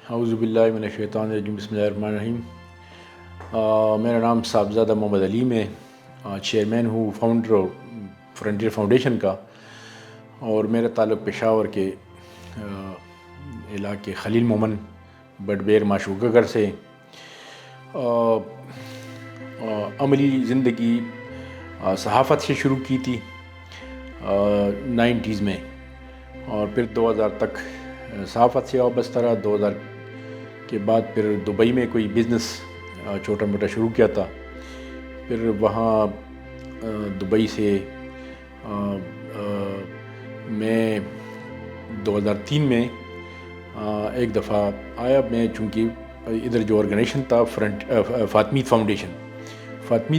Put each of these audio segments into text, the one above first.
اعوذ باللہ من الشیطان الرجیم، بسم اللہ الرحمن الرحیم۔ میرا نام صاحبزادہ محمد علیم ہے، چیئرمین ہوں فاؤنڈر اور فرنٹیئر فاؤنڈیشن کا، اور میرا تعلق پشاور کے علاقے خلیل مومن بڈبیر معشوقہ گھر سے۔ عملی زندگی صحافت سے شروع کی تھی 90s میں، اور پھر 2000 تک صحافت سے وابستہ رہا۔ 2000 کے بعد پھر دبئی میں کوئی بزنس چھوٹا موٹا شروع کیا تھا، پھر وہاں دبئی سے میں 2003 میں ایک دفعہ آیا۔ میں چونکہ ادھر جو آرگنائزیشن تھا فاطمیت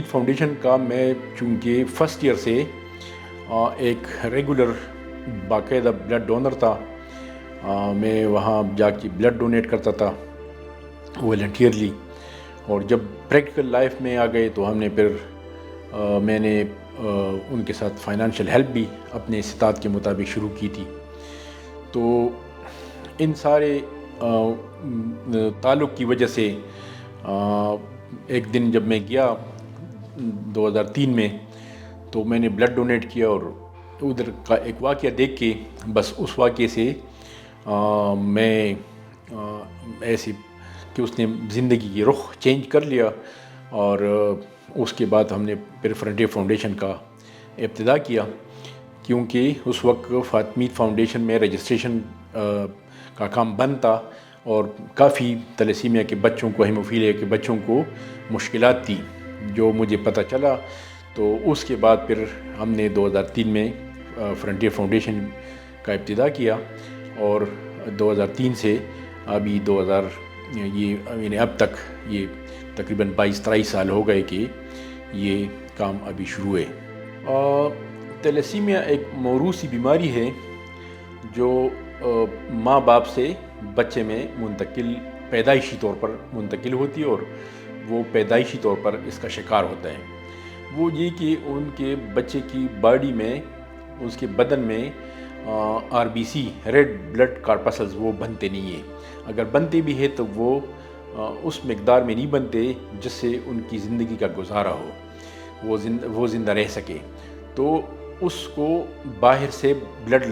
فاؤنڈیشن کا، میں چونکہ فرسٹ ایئر سے ایک ریگولر باقاعدہ بلڈ ڈونر تھا۔ میں وہاں جا کے بلڈ ڈونیٹ کرتا تھا والنٹیئرلی، اور جب پریکٹیکل لائف میں آ گئے تو ہم نے پھر میں نے ان کے ساتھ فائنانشیل ہیلپ بھی اپنے استطاعت کے مطابق شروع کی تھی۔ تو ان سارے تعلق کی وجہ سے ایک دن جب میں گیا 2003 میں، تو میں نے بلڈ ڈونیٹ کیا، اور ادھر کا ایک واقعہ دیکھ کے بس اس واقعے سے میں ایسے کہ اس نے زندگی کی رخ چینج کر لیا، اور اس کے بعد ہم نے پھر فرنٹیئر فاؤنڈیشن کا ابتدا کیا، کیونکہ اس وقت فاطمیت فاؤنڈیشن میں رجسٹریشن کا کام بند تھا، اور کافی تلیسیمیا کے بچوں کو، ہیموفیلیا کے بچوں کو مشکلات تھی جو مجھے پتہ چلا۔ تو اس کے بعد پھر ہم نے 2003 میں فرنٹیئر فاؤنڈیشن کا ابتدا کیا، اور 2003 سے ابھی یعنی اب تک یہ تقریباً 22-23 سال ہو گئے کہ یہ کام ابھی شروع ہے۔ تیلیسیمیا ایک موروثی بیماری ہے جو ماں باپ سے بچے میں پیدائشی طور پر منتقل ہوتی ہے، اور وہ پیدائشی طور پر اس کا شکار ہوتا ہے۔ وہ یہ کہ ان کے بچے کی باڈی میں، اس کے بدن میں RBC ریڈ بلڈ کارپسلز وہ بنتے نہیں ہیں۔ اگر بنتے بھی ہے تو وہ اس مقدار میں نہیں بنتے جس سے ان کی زندگی کا گزارا ہو، وہ زندہ رہ سکے۔ تو اس کو باہر سے بلڈ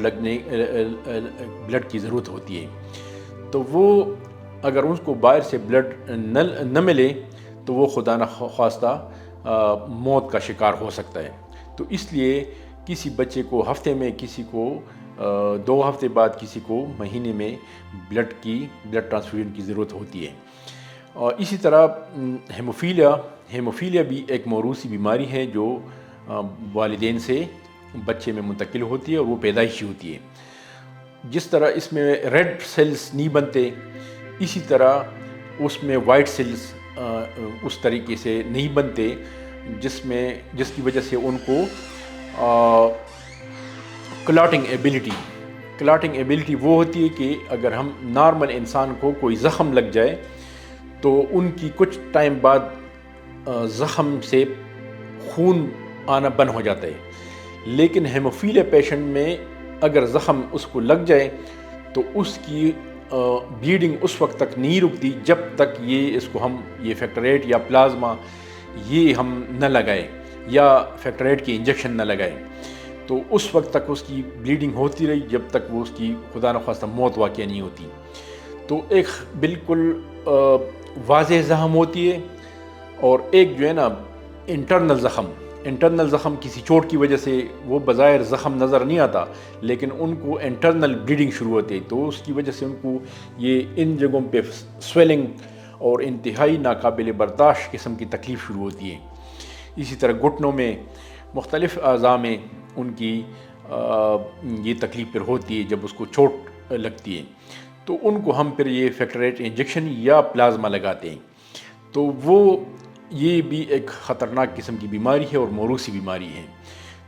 کی ضرورت ہوتی ہے۔ تو وہ اگر اس کو باہر سے بلڈ نہ ملے تو وہ خدا نخواستہ موت کا شکار ہو سکتا ہے۔ تو اس لیے کسی بچے کو ہفتے میں، کسی کو 2 ہفتے بعد، کسی کو مہینے میں بلڈ ٹرانسفیوژن کی ضرورت ہوتی ہے۔ اور اسی طرح ہیموفیلیا بھی ایک موروثی بیماری ہے جو والدین سے بچے میں منتقل ہوتی ہے، اور وہ پیدائشی ہوتی ہے۔ جس طرح اس میں ریڈ سیلز نہیں بنتے، اسی طرح اس میں وائٹ سیلز اس طریقے سے نہیں بنتے جس کی وجہ سے ان کو کلاٹنگ ایبلٹی وہ ہوتی ہے کہ اگر ہم نارمل انسان کو کوئی زخم لگ جائے تو ان کی کچھ ٹائم بعد زخم سے خون آنا بند ہو جاتا ہے، لیکن ہیموفیلیا پیشنٹ میں اگر زخم اس کو لگ جائے تو اس کی بلیڈنگ اس وقت تک نہیں رکتی جب تک یہ فیکٹر 8 یا پلازما یہ ہم نہ لگائیں، یا فیکٹر 8 کی انجیکشن نہ لگائیں۔ تو اس وقت تک اس کی بلیڈنگ ہوتی رہی جب تک وہ اس کی خدا نخواستہ موت واقع نہیں ہوتی۔ تو ایک بالکل واضح زخم ہوتی ہے، اور ایک جو ہے نا انٹرنل زخم کسی چوٹ کی وجہ سے وہ بظاہر زخم نظر نہیں آتا، لیکن ان کو انٹرنل بلیڈنگ شروع ہوتی ہے، تو اس کی وجہ سے ان کو ان جگہوں پہ سویلنگ اور انتہائی ناقابل برداشت قسم کی تکلیف شروع ہوتی ہے۔ اسی طرح گھٹنوں میں، مختلف اعضاء میں ان کی یہ تکلیف پھر ہوتی ہے جب اس کو چوٹ لگتی ہے، تو ان کو ہم پھر یہ فیکٹر 8 انجیکشن یا پلازما لگاتے ہیں۔ تو یہ بھی ایک خطرناک قسم کی بیماری ہے اور موروثی بیماری ہے۔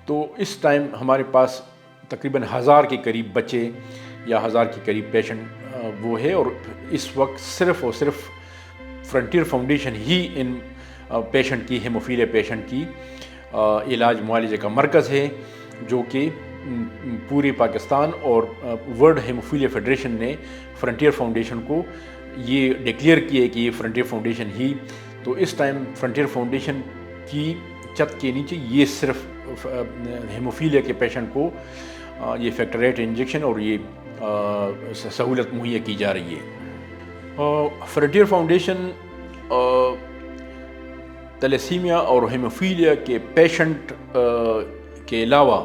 تو اس ٹائم ہمارے پاس تقریباً 1000 کے قریب بچے یا 1000 کے قریب پیشنٹ وہ ہے، اور اس وقت صرف اور صرف frontier foundation he in patient کی، ہیموفیلیا پیشنٹ کی علاج معالجے کا مرکز ہے، جو کہ پورے پاکستان اور ورلڈ ہیموفیلیا فیڈریشن نے فرنٹیئر فاؤنڈیشن کو یہ ڈکلیئر کیے کہ یہ فرنٹیئر فاؤنڈیشن ہی. تو اس ٹائم فرنٹیئر فاؤنڈیشن کی چھت کے نیچے یہ صرف ہیموفیلیا کے پیشنٹ کو یہ فیکٹر 8 انجیکشن اور یہ سہولت مہیا کی جا رہی ہے. فرنٹیئر فاؤنڈیشن تلیسیمیا اور ہیموفیلیا کے پیشنٹ کے علاوہ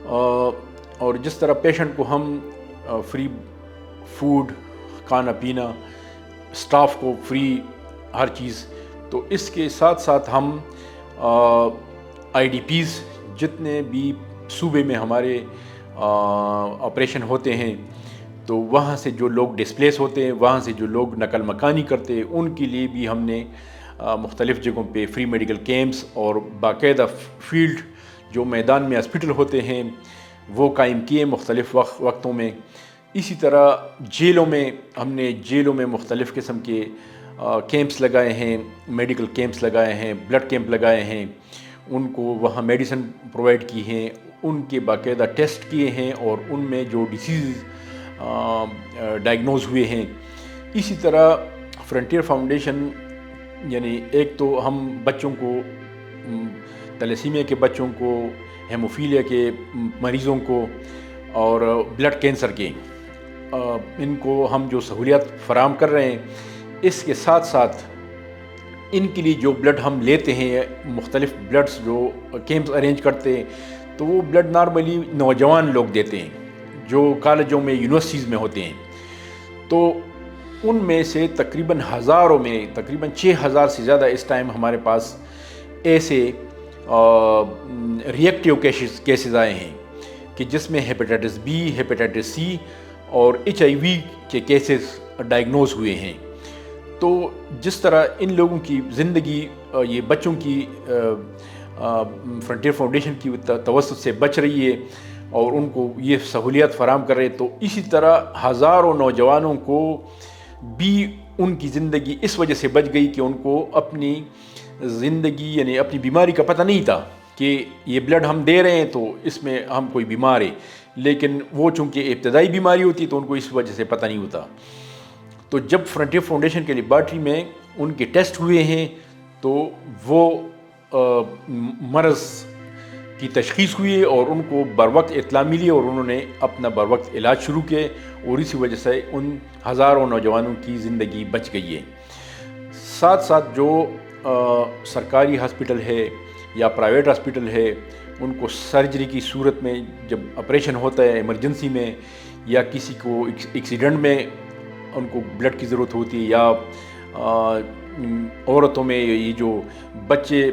اور جس طرح پیشنٹ کو ہم فری فوڈ، کھانا پینا، سٹاف کو فری ہر چیز، تو اس کے ساتھ ساتھ ہم آئی ڈی پیز جتنے بھی صوبے میں ہمارے آپریشن ہوتے ہیں، تو وہاں سے جو لوگ ڈسپلیس ہوتے ہیں، وہاں سے جو لوگ نقل مکانی کرتے ہیں، ان کے لیے بھی ہم نے مختلف جگہوں پہ فری میڈیکل کیمپس اور باقاعدہ فیلڈ جو میدان میں ہاسپٹل ہوتے ہیں وہ قائم کیے مختلف وقتوں میں. اسی طرح جیلوں میں ہم نے مختلف قسم کے کیمپس لگائے ہیں، میڈیکل کیمپس لگائے ہیں، بلڈ کیمپ لگائے ہیں، ان کو وہاں میڈیسن پرووائڈ کی ہیں، ان کے باقاعدہ ٹیسٹ کیے ہیں اور ان میں جو ڈیسیز ڈائگنوز ہوئے ہیں. اسی طرح فرنٹیئر فاؤنڈیشن یعنی ایک تو ہم بچوں کو، تلیسیمیا کے بچوں کو، ہیموفیلیا کے مریضوں کو اور بلڈ کینسر کے، ان کو ہم جو سہولیات فراہم کر رہے ہیں، اس کے ساتھ ساتھ ان کے لیے جو بلڈ ہم لیتے ہیں، مختلف بلڈز جو کیمپس ارینج کرتے ہیں، تو وہ بلڈ نارملی نوجوان لوگ دیتے ہیں جو کالجوں میں، یونیورسٹیز میں ہوتے ہیں. تو ان میں سے تقریباً ہزاروں میں تقریباً 6,000 سے زیادہ اس ٹائم ہمارے پاس ایسے ری ایکٹیو کیسز آئے ہیں کہ جس میں ہیپیٹائٹس بی، ہیپیٹائٹس سی اور HIV کے کیسز ڈائگنوز ہوئے ہیں. تو جس طرح ان لوگوں کی زندگی یہ بچوں کی فرنٹیئر فاؤنڈیشن کی توسط سے بچ رہی ہے اور ان کو یہ سہولیات فراہم کر رہے، تو اسی طرح ہزاروں نوجوانوں کو بھی ان کی زندگی اس وجہ سے بچ گئی کہ ان کو اپنی زندگی یعنی اپنی بیماری کا پتہ نہیں تھا کہ یہ بلڈ ہم دے رہے ہیں تو اس میں ہم کوئی بیمار ہے، لیکن وہ چونکہ ابتدائی بیماری ہوتی تو ان کو اس وجہ سے پتہ نہیں ہوتا. تو جب فرنٹیئر فاؤنڈیشن کے لیبارٹری میں ان کے ٹیسٹ ہوئے ہیں تو وہ مرض کی تشخیص ہوئی اور ان کو بروقت اطلاع ملی اور انہوں نے اپنا بروقت علاج شروع کیے اور اسی وجہ سے ان ہزاروں نوجوانوں کی زندگی بچ گئی ہے. ساتھ ساتھ جو سرکاری ہاسپٹل ہے یا پرائیویٹ ہاسپٹل ہے، ان کو سرجری کی صورت میں جب آپریشن ہوتا ہے ایمرجنسی میں، یا کسی کو ایکسیڈنٹ میں ان کو بلڈ کی ضرورت ہوتی ہے، یا عورتوں میں یہ جو بچے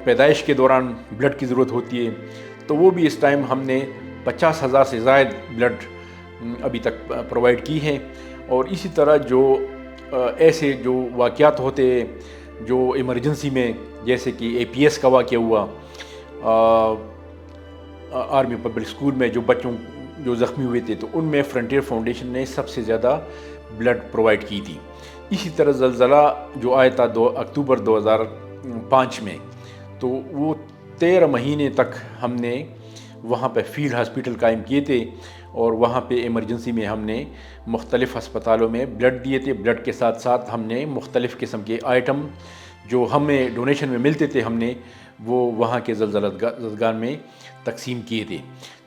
پیدائش کے دوران بلڈ کی ضرورت ہوتی ہے، تو وہ بھی اس ٹائم ہم نے 50,000 سے زائد بلڈ ابھی تک پرووائڈ کی ہیں. اور اسی طرح جو ایسے جو واقعات ہوتے ہیں جو ایمرجنسی میں، جیسے کہ APS کا واقعہ ہوا آرمی پبلک اسکول میں، جو بچوں جو زخمی ہوئے تھے، تو ان میں فرنٹیئر فاؤنڈیشن نے سب سے زیادہ بلڈ پرووائڈ کی تھی. اسی طرح زلزلہ جو آیا تھا 2 اکتوبر 2005 میں، تو وہ 13 مہینے تک ہم نے وہاں پہ فیلڈ ہاسپٹل قائم کیے تھے اور وہاں پہ ایمرجنسی میں ہم نے مختلف ہسپتالوں میں بلڈ دیے تھے. بلڈ کے ساتھ ساتھ ہم نے مختلف قسم کے آئٹم جو ہمیں ڈونیشن میں ملتے تھے، ہم نے وہ وہاں کے زلزلہ میں تقسیم کیے تھے.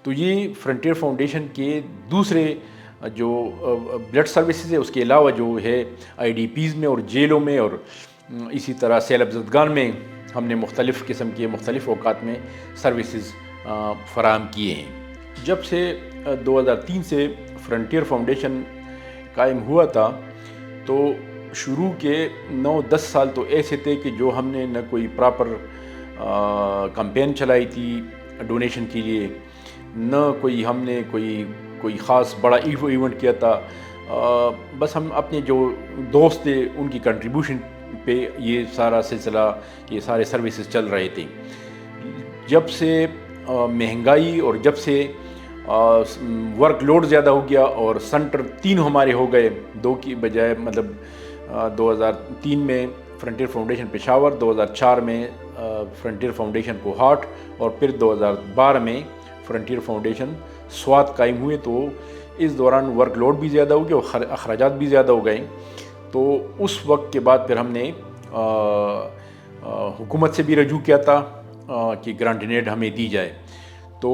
تو یہ فرنٹیئر فاؤنڈیشن کے دوسرے جو بلڈ سروسز ہے، اس کے علاوہ جو ہے IDPs میں اور جیلوں میں اور اسی طرح سیلاب زدگان میں ہم نے مختلف قسم کے مختلف اوقات میں سروسز فراہم کیے ہیں. جب سے 2003 سے فرنٹیئر فاؤنڈیشن قائم ہوا تھا، تو شروع کے 9-10 سال تو ایسے تھے کہ جو ہم نے نہ کوئی پراپر کمپین چلائی تھی ڈونیشن کے لیے، نہ کوئی ہم نے کوئی خاص بڑا ایونٹ کیا تھا. بس ہم اپنے جو دوست تھے ان کی کنٹریبیوشن پہ یہ سارا سلسلہ، یہ سارے سروسز چل رہے تھے. جب سے مہنگائی اور جب سے ورک لوڈ زیادہ ہو گیا اور سنٹر 3 ہمارے ہو گئے، 2 کی بجائے، مطلب 2003 میں فرنٹیئر فاؤنڈیشن پشاور، 2004 میں فرنٹیئر فاؤنڈیشن کوہاٹ اور پھر 2012 میں فرنٹیئر فاؤنڈیشن سوات قائم ہوئے. تو اس دوران ورک لوڈ بھی زیادہ ہو گیا اور اخراجات بھی زیادہ ہو گئے. تو اس وقت کے بعد پھر ہم نے حکومت سے بھی رجوع کیا تھا کہ گرانٹ ہمیں دی جائے. تو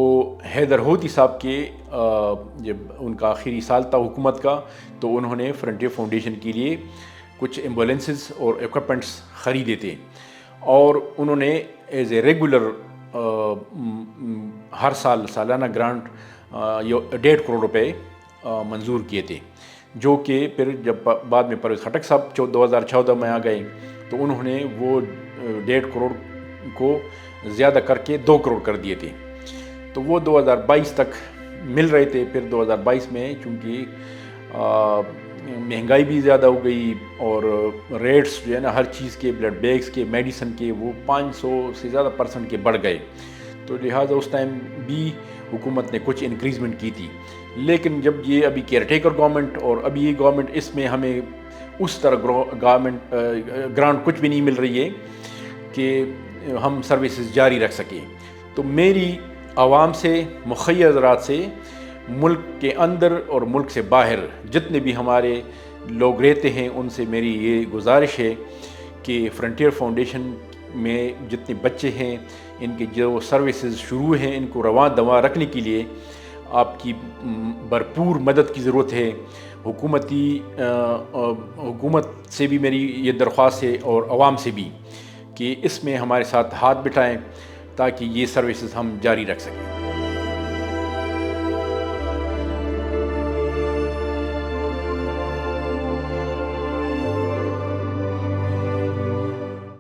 حیدر ہوتی صاحب کے جب ان کا آخری سال تھا حکومت کا تو انہوں نے فرنٹیئر فاؤنڈیشن کے لیے کچھ ایمبولینسز اور ایکوپمنٹس خریدے تھے اور انہوں نے ایز اے ریگولر ہر سالانہ گرانٹ 1.5 کروڑ روپے منظور کیے تھے، جو کہ پھر جب بعد میں پرویز خٹک صاحب 2014 میں آ گئے تو انہوں نے وہ 1.5 کروڑ کو زیادہ کر کے 2 کروڑ کر دیے تھے. تو وہ 2022 تک مل رہے تھے. پھر 2022 میں چونکہ مہنگائی بھی زیادہ ہو گئی اور ریٹس جو ہے نا ہر چیز کے، بلڈ بیگس کے، میڈیسن کے، وہ 500 سے زیادہ % کے بڑھ گئے. تو لہٰذا اس ٹائم بھی حکومت نے کچھ انکریزمنٹ کی تھی. لیکن جب یہ ابھی کیئر ٹیکر گورنمنٹ اور ابھی یہ گورنمنٹ، اس میں ہمیں اس طرح گرانٹ کچھ بھی نہیں مل رہی ہے کہ ہم سروسز جاری رکھ سکیں. تو میری عوام سے، مخیر حضرات سے، ملک کے اندر اور ملک سے باہر جتنے بھی ہمارے لوگ رہتے ہیں ان سے میری یہ گزارش ہے کہ فرنٹیئر فاؤنڈیشن میں جتنے بچے ہیں ان کے جو سروسز شروع ہیں ان کو رواں دواں رکھنے کے لیے آپ کی بھرپور مدد کی ضرورت ہے. حکومت سے بھی میری یہ درخواست ہے اور عوام سے بھی کہ اس میں ہمارے ساتھ ہاتھ بٹائیں تاکہ یہ سروسز ہم جاری رکھ سکیں.